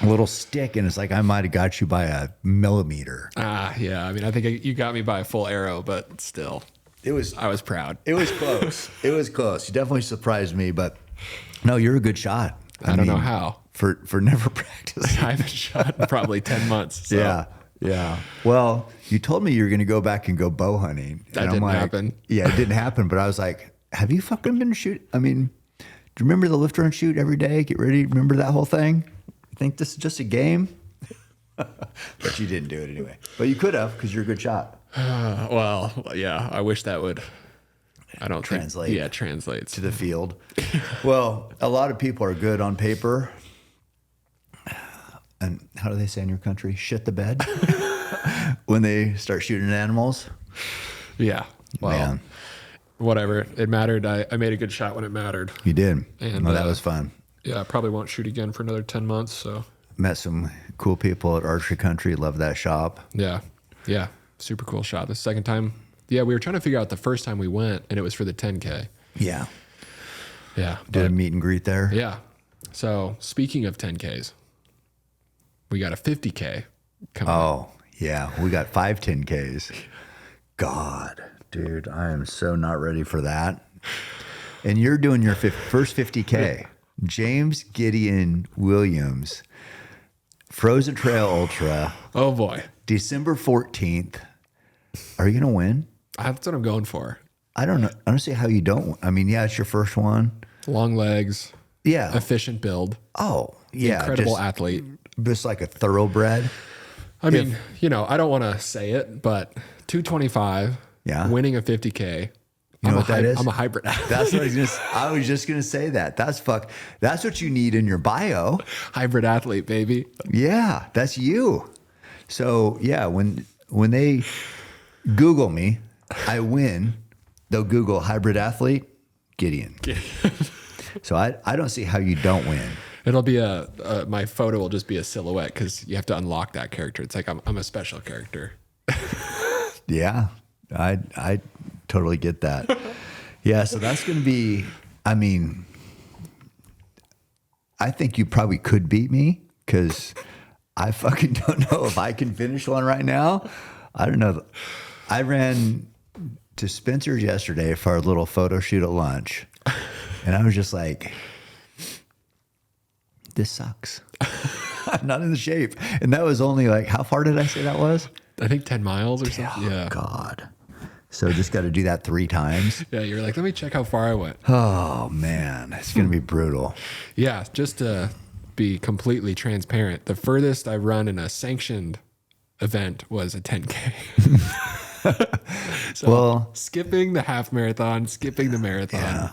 a little stick, and it's like I might have got you by a millimeter. Yeah. I mean, I think you got me by a full arrow, but still, I was proud. It was close. It was close. You definitely surprised me, but no, you're a good shot. I don't know how. For never practicing. I haven't shot in probably 10 months. So. Yeah. Well, you told me you were going to go back and go bow hunting. That didn't happen. Yeah, it didn't happen. But I was like, have you fucking been shooting? I mean, do you remember the lift, run, shoot every day? Get ready. Remember that whole thing? You think this is just a game? But you didn't do it anyway. But you could have, because you're a good shot. Well, yeah. I wish that would. I don't Translate. Think, translates To the field. Well, a lot of people are good on paper. And how do they say in your country? Shit the bed when they start shooting animals. Yeah. Well, Man. Whatever. It mattered. I made a good shot when it mattered. You did. And well, that was fun. Yeah, I probably won't shoot again for another 10 months. So Met some cool people at Archery Country. Love that shop. yeah. Super cool shot. The second time. Yeah, we were trying to figure out the first time we went, and it was for the 10K. Yeah. Yeah. Did a meet and greet there. Yeah. So speaking of 10Ks, we got a 50K coming up. Oh, yeah. We got 5 10Ks. God, dude, I am so not ready for that. And you're doing your first 50K. James Gideon Williams, Frozen Trail Ultra, Oh, boy. December 14th. Are you going to win? That's what I'm going for. I don't know. I don't see how you don't. I mean, yeah, it's your first one. Long legs, Yeah. efficient build, Oh, yeah. incredible athlete. Just like a thoroughbred. I mean, I don't want to say it, but 225, Yeah. winning a 50K. You know what that is? I'm a hybrid athlete. That's what I was just gonna say that. That's what you need in your bio. Hybrid athlete, baby. Yeah, that's you. So yeah, when they Google me, I win. They'll Google hybrid athlete, Gideon. So I don't see how you don't win. It'll be my photo will just be a silhouette because you have to unlock that character. It's like I'm a special character. Yeah, I totally get that. Yeah, so that's going to be, I mean, I think you probably could beat me because I fucking don't know if I can finish one right now. I don't know. I ran to Spencer's yesterday for a little photo shoot at lunch, and I was just like, this sucks. I'm not in the shape. And that was only like, how far did I say that was? I think 10 miles or something. Yeah. God. So just got to do that 3 times. Yeah, you're like, let me check how far I went. Oh, man. It's going to be brutal. Yeah, just to be completely transparent, the furthest I've run in a sanctioned event was a 10K. So Well, skipping the half marathon, skipping the marathon. yeah.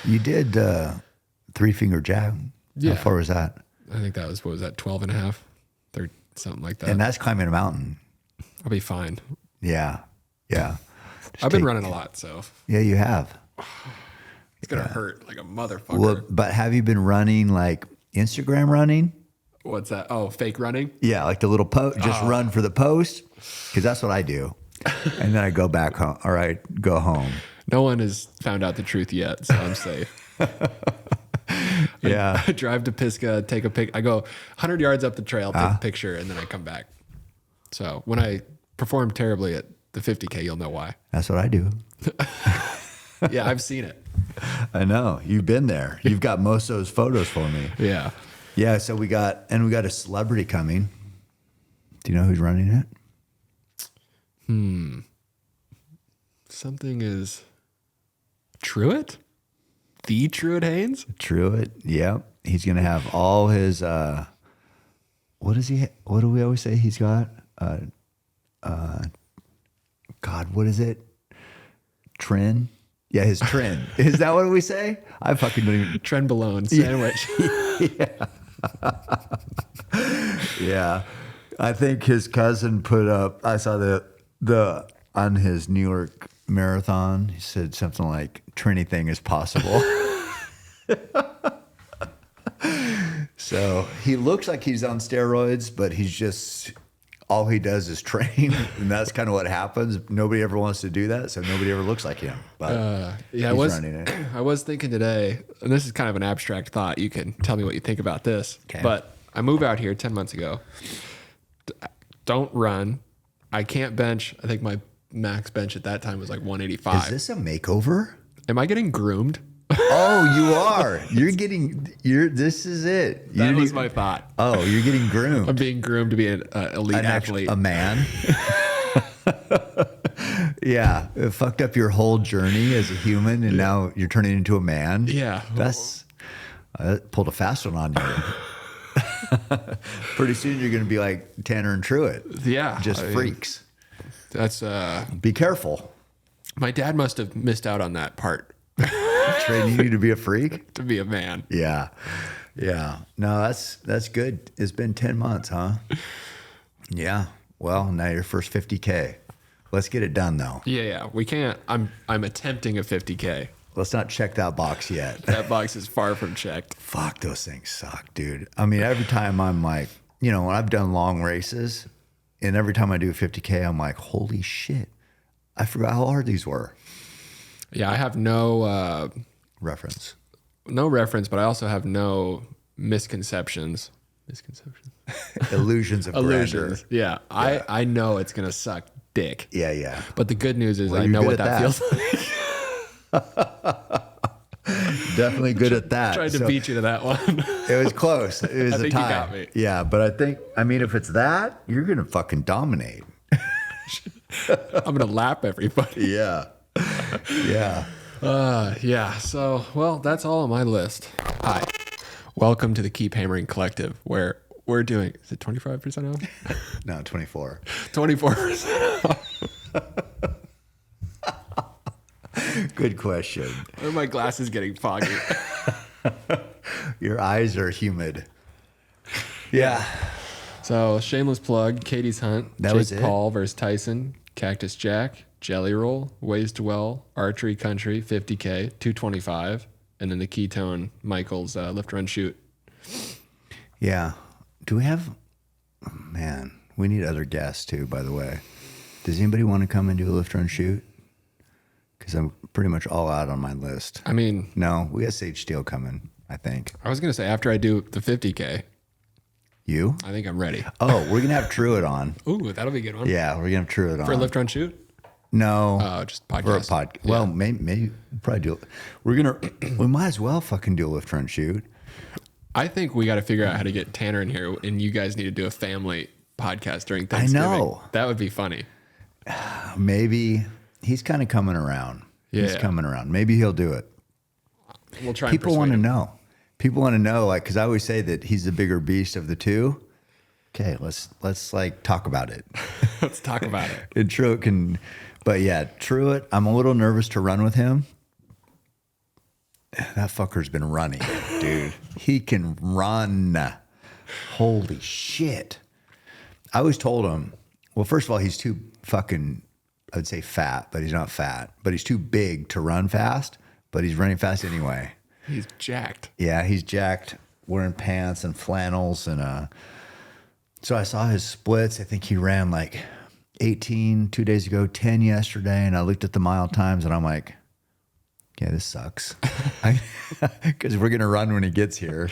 You did 3-finger jab. Yeah. How far was that? I think that was, 12 and a half? Or something like that. And that's climbing a mountain. I'll be fine. Yeah. Yeah. I've been running a lot, so Yeah, you have. it's going to hurt like a motherfucker. Well, but have you been running like Instagram running? What's that? Oh, fake running? Yeah, like the little post, just Oh. run for the post. Because that's what I do. And then I go back home, or I go home. No one has found out the truth yet, so I'm safe. Yeah. I drive to Pisgah, take a pic. I go 100 yards up the trail, take a picture, and then I come back. So when I perform terribly at the 50K, you'll know why. That's what I do. Yeah, I've seen it. I know. You've been there. You've got most of those photos for me. Yeah. Yeah, so we got a celebrity coming. Do you know who's running it? Something is Truett? The Truett Haynes? Truett. Yep. He's going to have all his what do we always say he's got? God, what is it? Trend? Yeah, his trend. Is that what we say? I fucking don't even. Trenbolone sandwich. Yeah. I think his cousin put up, I saw the on his New York marathon, he said something like, "Anything is possible." So he looks like he's on steroids, but he's just, all he does is train. And that's kind of what happens. Nobody ever wants to do that. So nobody ever looks like him. But Yeah, he's running it. I was thinking today, and this is kind of an abstract thought. You can tell me what you think about this. Okay. But I moved out here 10 months ago. Don't run. I can't bench. I think my max bench at that time was like 185. Is this a makeover? Am I getting groomed? Oh, you are. This is it. That was my thought. Oh, you're getting groomed. I'm being groomed to be an elite athlete. A man. Yeah, it fucked up your whole journey as a human, and now you're turning into a man. Yeah. That's pulled a fast one on you. Pretty soon you're going to be like Tanner and Truett. Yeah. Just freaks. That's Be careful. my dad must have missed out on that part Training you to be a freak. to be a man. Yeah. Yeah. No, that's good. It's been 10 months, huh? Yeah. Well, now your first 50K. Let's get it done though. Yeah. We can't. I'm attempting a 50K. Let's not check that box yet. That box is far from checked. Fuck, those things suck, dude. I mean, every time I'm like, when I've done long races, and every time I do a 50K, I'm like, holy shit, I forgot how hard these were. Yeah, I have no Reference. but I also have no misconceptions. Illusions of Illusions. grandeur. Yeah. I know it's gonna suck dick. Yeah. But the good news is Well, I you're know good what at that that. feels like. Definitely good at that. Tried to beat you to that one. It was close. It was I a think tie. you got me. Yeah, but if it's that, you're going to fucking dominate. I'm gonna lap everybody. Yeah. Yeah. Yeah. So, well, that's all on my list. Hi. Welcome to the Keep Hammering Collective, where we're doing, is it 25% off? No, 24. 24% off. Good question. Are my glasses getting foggy? Your eyes are humid. Yeah. So, shameless plug, Katie's Hunt. That Jake was it? Paul versus Tyson, Cactus Jack, Jelly Roll, Ways to Well, Archery Country, 50K, 225, and then the Ketone, Michael's Lift Run Shoot. Yeah. Do we have, man, we need other guests too, by the way. Does anybody want to come and do a lift run shoot? Because I'm pretty much all out on my list. I mean, No, we got Sage Steele coming, I think. I was going to say after I do the 50K, You? I think I'm ready. Oh, we're going to have Truett on. Ooh, that'll be a good one. Yeah, we're going to have Truett on. For a Lift Run Shoot? No. Oh, just podcast. For a podcast. Well, maybe probably do it. We might as well fucking do a lift run shoot. I think we got to figure out how to get Tanner in here, and you guys need to do a family podcast during Thanksgiving. I know. That would be funny. Maybe he's kind of coming around. He's Yeah. coming around. Maybe he'll do it. We'll try. People and want to persuade him. know. People want to know, like, because I always say that he's the bigger beast of the two. Okay, let's like talk about it. Let's talk about it. And Truett can, but yeah, Truett, I'm a little nervous to run with him. That fucker's been running, dude. He can run. Holy shit. I always told him, well, first of all, he's too fucking, I would say fat, but he's not fat. But he's too big to run fast, but he's running fast anyway. He's jacked. Yeah, he's jacked, wearing pants and flannels. And so I saw his splits. I think he ran like 18 2 days ago, 10 yesterday. And I looked at the mile times and I'm like, yeah, this sucks. Because we're going to run when he gets here.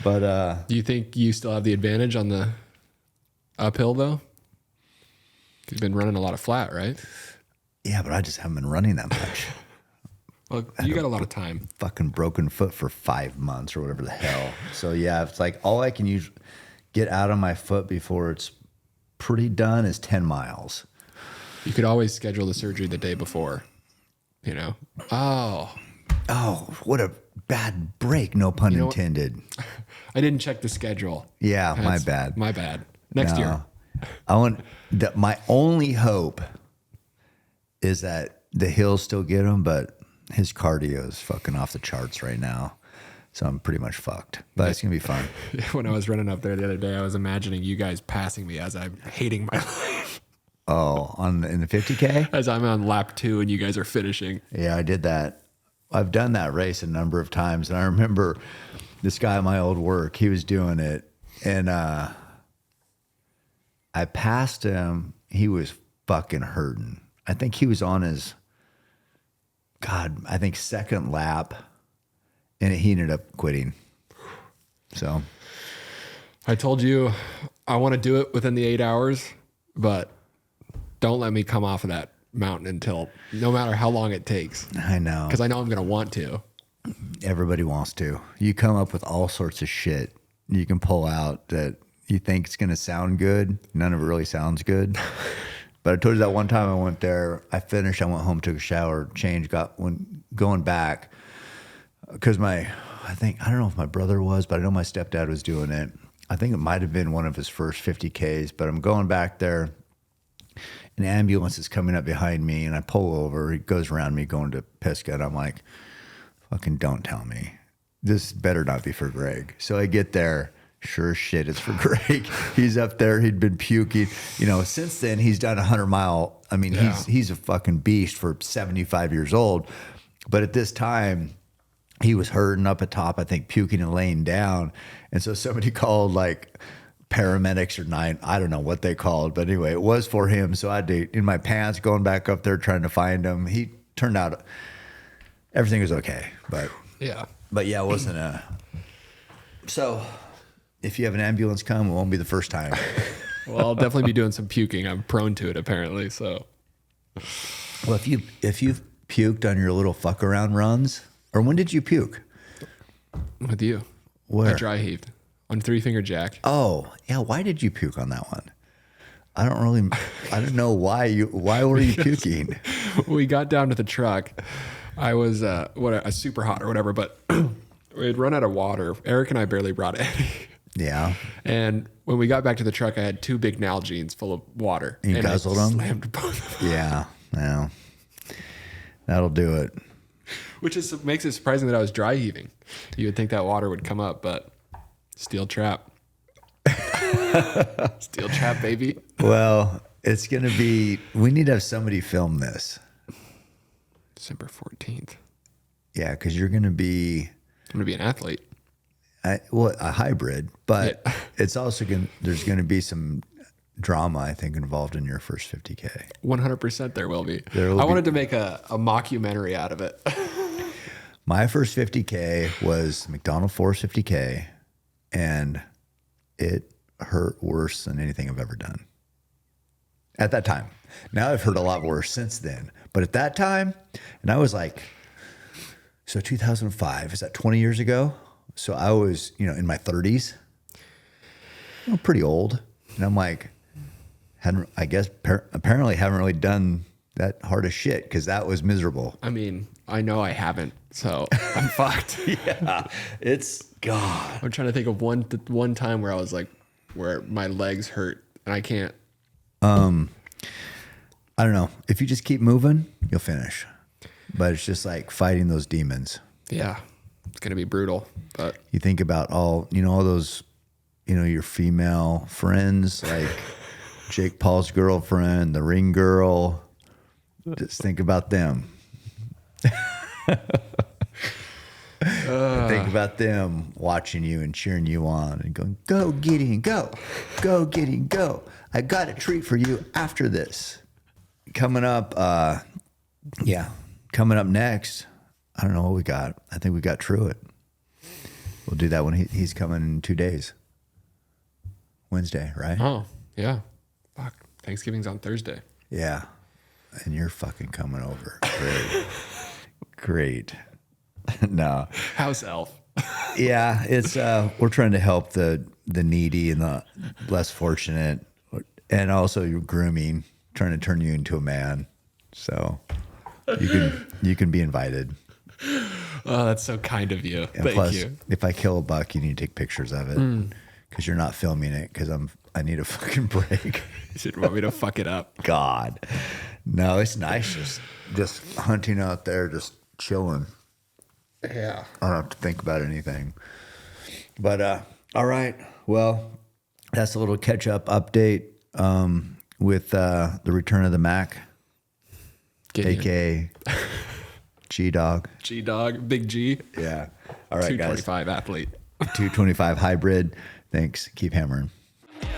But Do you think you still have the advantage on the uphill, though? You've been running a lot of flat, right? yeah, but I just haven't been running that much. Well, you got a lot of time. Fucking broken foot for 5 months or whatever the hell. So yeah, it's like all I can get out of my foot before it's pretty done is 10 miles. You could always schedule the surgery the day before, you know? Oh, what a bad break. No pun intended. I didn't check the schedule. Yeah, my bad. My bad. Next year. I want that. My only hope is that the hills still get him, but his cardio is fucking off the charts right now. So I'm pretty much fucked, but it's going to be fun. When I was running up there the other day, I was imagining you guys passing me as I'm hating my life. Oh, in the 50K? As I'm on lap 2 and you guys are finishing. Yeah, I did that. I've done that race a number of times. And I remember this guy at my old work, he was doing it. And I passed him. He was fucking hurting. I think he was on his, second lap. And he ended up quitting. So I told you I want to do it within the 8 hours, but don't let me come off of that mountain until no matter how long it takes. I know. Because I know I'm going to want to. Everybody wants to. You come up with all sorts of shit you can pull out that you think it's going to sound good. None of it really sounds good. But I told you that one time I went there, I finished, I went home, took a shower, changed, going back. Because I don't know if my brother was, but I know my stepdad was doing it. I think it might have been one of his first 50Ks, but I'm going back there. An ambulance is coming up behind me, and I pull over. He goes around me going to Pisgah, and I'm like, fucking don't tell me. This better not be for Greg. So I get there. Sure as shit, it's for Greg. He's up there. He'd been puking. Since then, he's done 100-mile. I mean, he's a fucking beast for 75 years old. But at this time, he was hurting up at top, I think, puking and laying down. And so somebody called like paramedics or I don't know what they called. But anyway, it was for him. So I had to, in my pants, going back up there trying to find him. He turned out, everything was okay. But yeah, it wasn't so if you have an ambulance come, it won't be the first time. Well, I'll definitely be doing some puking. I'm prone to it, apparently. So, well, if you've puked on your little fuck around runs, or when did you puke? With you. Where? I dry heaved on 3 Finger Jack. Oh, yeah. Why did you puke on that one? I don't know why were you puking? We got down to the truck. I was, a super hot or whatever, but we had run out of water. Eric and I barely brought any. Yeah. And when we got back to the truck, I had 2 big Nalgene's full of water. You guzzled them? Slammed both of them. Yeah. Well, that'll do it. Which makes it surprising that I was dry heaving. You would think that water would come up, but steel trap. Steel trap, baby. Well, it's going to be, we need to have somebody film this. December 14th. Yeah, because you're going to be... I'm going to be an athlete. A hybrid, but Yeah. it's also there's going to be some drama, I think, involved in your first 50K. 100% there will be. There will I be. wanted to make a mockumentary out of it. My first 50K was McDonald Forest 50K, and it hurt worse than anything I've ever done. At that time. Now I've hurt a lot worse since then. But at that time, and I was like, so 2005, is that 20 years ago? So I was, in my 30s, pretty old. And I'm like, apparently haven't really done that hard of shit because that was miserable. I mean, I know I haven't, so I'm fucked. Yeah, it's God. I'm trying to think of one time where I was like, where my legs hurt and I can't. I don't know. If you just keep moving, you'll finish. But it's just like fighting those demons. Yeah, it's gonna be brutal. But You think about all those, your female friends, like Jake Paul's girlfriend, the ring girl. Just think about them. Think about them watching you and cheering you on and going, go Gideon, go Gideon, go. I got a treat for you after this. Coming up next, I don't know what we got. I think we got Truett. We'll do that when he's coming in 2 days. Wednesday, right? Oh, yeah. Fuck. Thanksgiving's on Thursday. Yeah. And you're fucking coming over. Great. Great. No. House elf. Yeah, it's we're trying to help the needy and the less fortunate, and also you're grooming, trying to turn you into a man. So you can be invited. Oh, that's so kind of you. And Thank plus, you. if I kill a buck, you need to take pictures of it because you're not filming it because I need a fucking break. You should want me to fuck it up. God, no, it's nice just hunting out there, just chilling. Yeah. I don't have to think about anything. But all right, well, that's a little catch up update with the return of the Mack, Gideon. aka G-Dog. G-Dog, Big G. Yeah. All right, guys. 225 athlete. 225 hybrid. Thanks. Keep hammering.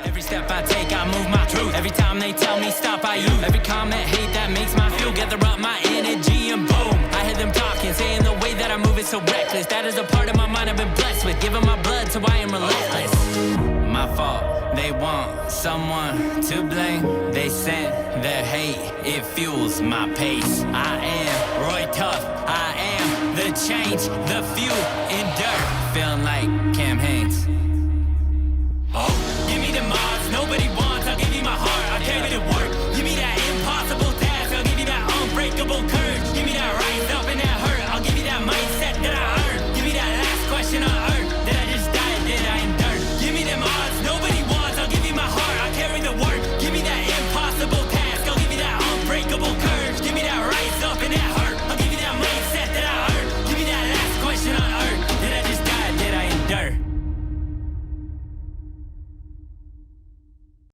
Every step I take, I move my truth. Every time they tell me stop, I use. Every comment, hate that makes my fuel. Gather up my energy and boom. I hear them talking, saying the way that I move is so reckless. That is a part of my mind I've been blessed with. Giving my blood, so I am relentless. My fault, they want someone to blame. They sent their hate, it fuels my pace. I am Roy Tough, I am the change, the fuel in dirt. Feeling like Cam Hanes. Oh, give me the Mars, nobody